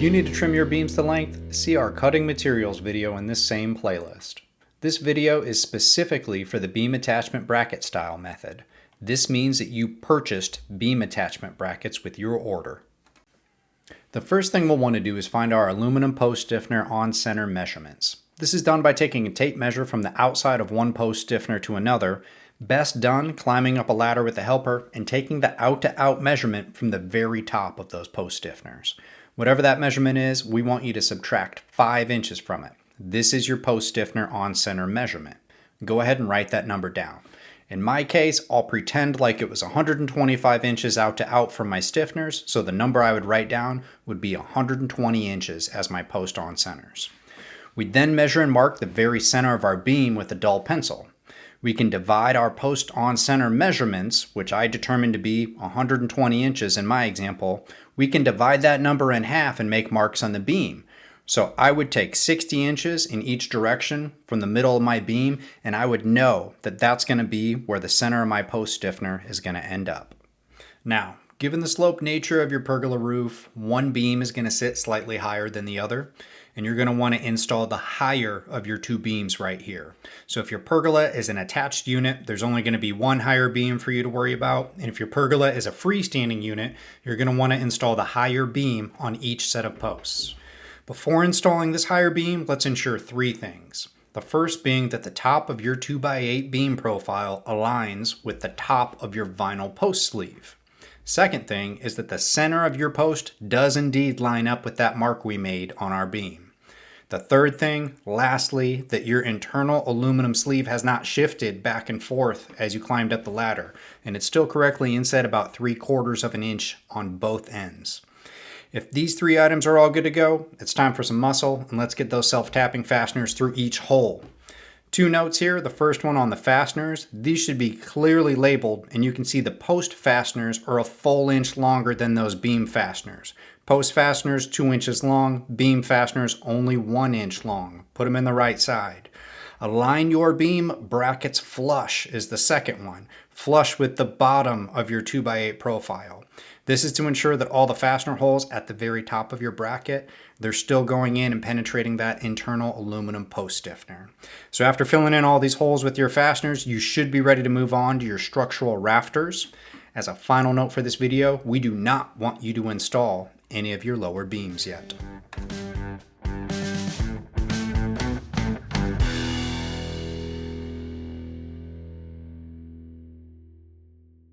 you need to trim your beams to length, see our cutting materials video in this same playlist. This video is specifically for the beam attachment bracket style method. This means that you purchased beam attachment brackets with your order. The first thing we'll want to do is find our aluminum post stiffener on center measurements. This is done by taking a tape measure from the outside of one post stiffener to another, best done climbing up a ladder with a helper and taking the out-to-out measurement from the very top of those post stiffeners. Whatever that measurement is, we want you to subtract 5 inches from it. This is your post stiffener on center measurement. Go ahead and write that number down. In my case, I'll pretend like it was 125 inches out to out from my stiffeners, so the number I would write down would be 120 inches as my post on centers. We then measure and mark the very center of our beam with a dull pencil. We can divide our post on center measurements, which I determined to be 120 inches in my example. We can divide that number in half and make marks on the beam. So I would take 60 inches in each direction from the middle of my beam, and I would know that that's going to be where the center of my post stiffener is going to end up. Now, given the sloped nature of your pergola roof, one beam is going to sit slightly higher than the other, and you're going to want to install the higher of your two beams right here. So if your pergola is an attached unit, there's only going to be one higher beam for you to worry about. And if your pergola is a freestanding unit, you're going to want to install the higher beam on each set of posts. Before installing this higher beam, let's ensure 3 things. The first being that the top of your 2x8 beam profile aligns with the top of your vinyl post sleeve. Second thing is that the center of your post does indeed line up with that mark we made on our beam. The third thing, lastly, that your internal aluminum sleeve has not shifted back and forth as you climbed up the ladder, and it's still correctly inset about 3/4 of an inch on both ends. If these 3 items are all good to go, it's time for some muscle, and let's get those self-tapping fasteners through each hole. 2 notes here. The first one on the fasteners. These should be clearly labeled, and you can see the post fasteners are a full inch longer than those beam fasteners. Post fasteners 2 inches long, beam fasteners only 1 inch long. Put them in the right side. Align your beam brackets flush is the second one. Flush with the bottom of your 2x8 profile. This is to ensure that all the fastener holes at the very top of your bracket, they're still going in and penetrating that internal aluminum post stiffener. So after filling in all these holes with your fasteners, you should be ready to move on to your structural rafters. As a final note for this video, we do not want you to install any of your lower beams yet.